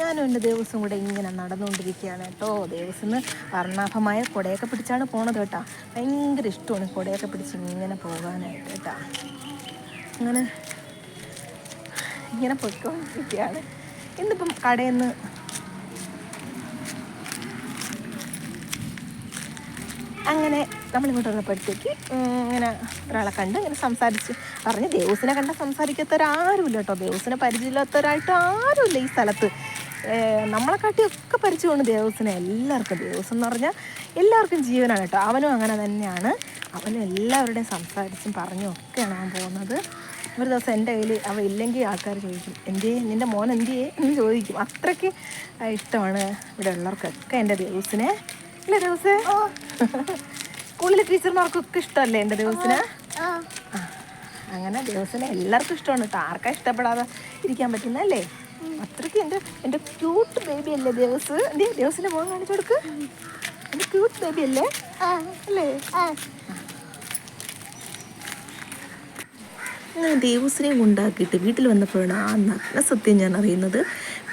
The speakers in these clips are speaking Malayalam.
ഞാനും എൻ്റെ ദിവസം കൂടെ ഇങ്ങനെ നടന്നുകൊണ്ടിരിക്കുകയാണ് കേട്ടോ. ദിവസം വർണ്ണാഭമായ കുടയൊക്കെ പിടിച്ചാണ് പോണത് കേട്ടോ. ഭയങ്കര ഇഷ്ടമാണ് കുടയൊക്കെ പിടിച്ച് ഇങ്ങനെ പോകാനായിട്ട് കേട്ടോ. ഇങ്ങനെ പൊയ്ക്കൊണ്ടിരിക്കുകയാണ്. ഇന്നിപ്പം കടയിൽ നിന്ന് അങ്ങനെ നമ്മളിങ്ങോട്ട് വന്നപ്പോഴത്തേക്ക് ഇങ്ങനെ ഒരാളെ കണ്ട് ഇങ്ങനെ സംസാരിച്ച് പറഞ്ഞ് ദേവസിനെ കണ്ട സംസാരിക്കാത്തവരാരുമില്ല കേട്ടോ. ദേവസിനെ പരിചയമില്ലാത്തവരായിട്ട് ആരുമില്ല ഈ സ്ഥലത്ത്. നമ്മളെക്കാട്ടിയൊക്കെ പരിചയമാണ് ദേവസിനെ എല്ലാവർക്കും. ദേവസ് എന്ന് പറഞ്ഞാൽ എല്ലാവർക്കും ജീവനാണ് കേട്ടോ. അവനും അങ്ങനെ തന്നെയാണ്. അവനും എല്ലാവരുടെയും സംസാരിച്ചും പറഞ്ഞും ഒക്കെയാണ് അവൻ പോകുന്നത്. ഒരു ദിവസം എൻ്റെ കയ്യിൽ അവ ഇല്ലെങ്കിൽ ആൾക്കാർ ചോദിക്കും, നിൻ്റെ മോൻ എന്തിയേ എന്ന് ചോദിക്കും. അത്രയ്ക്ക് ഇഷ്ടമാണ് ഇവിടെ ഉള്ളവർക്കൊക്കെ എൻ്റെ ദേവസിനെ. അല്ലേ ദേവസേ? സ്കൂളിലെ ടീച്ചർമാർക്കൊക്കെ ഇഷ്ടമല്ലേ എൻ്റെ ദേവസിനെ? അങ്ങനെ ദേവസിനെ എല്ലാവർക്കും ഇഷ്ടമാണ് കേട്ടോ. ആർക്കാ ഇഷ്ടപ്പെടാതെ ഇരിക്കാൻ പറ്റുന്നല്ലേ? അത്രയ്ക്ക് എൻ്റെ ക്യൂട്ട് ബേബി അല്ലേ ദേവസ്? ദേവസിൻ്റെ മോൻ കാണിച്ചു കൊടുക്ക്. എൻ്റെ ക്യൂട്ട് ബേബി അല്ലേ? അല്ലേ? അങ്ങനെ ദേവസിനെയും കൊണ്ടാക്കിയിട്ട് വീട്ടിൽ വന്നപ്പോഴാണ് ആ നഗ്ന സത്യം ഞാൻ അറിയുന്നത്.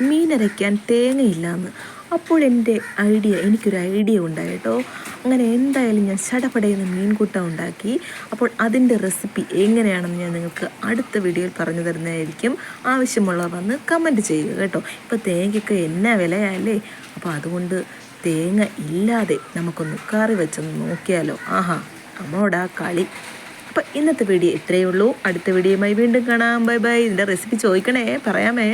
മീനരയ്ക്കാൻ തേങ്ങയില്ലാന്ന്. അപ്പോൾ എനിക്കൊരു ഐഡിയ ഉണ്ടായി കേട്ടോ. അങ്ങനെ എന്തായാലും ഞാൻ ചടപടയെന്ന് മീൻകൂട്ട ഉണ്ടാക്കി. അപ്പോൾ അതിൻ്റെ റെസിപ്പി എങ്ങനെയാണെന്ന് ഞാൻ നിങ്ങൾക്ക് അടുത്ത വീഡിയോയിൽ പറഞ്ഞു തരുന്നതായിരിക്കും. ആവശ്യമുള്ളവർ വന്ന് കമൻറ്റ് ചെയ്യുക കേട്ടോ. ഇപ്പോൾ തേങ്ങയ്ക്കൊക്കെ എന്നാ വിലയല്ലേ? അപ്പോൾ അതുകൊണ്ട് തേങ്ങ ഇല്ലാതെ നമുക്കൊന്ന് കറി വെച്ചൊന്ന് നോക്കിയാലോ. ആഹാ, അമ്മോടാ കളി. അപ്പോൾ ഇന്നത്തെ വീഡിയോ ഇത്രയേ ഉള്ളൂ. അടുത്ത വീഡിയോയുമായി വീണ്ടും കാണാം. Bye bye. ഇതിൻ്റെ റെസിപ്പി ചോദിക്കണേ, പറയാമേ.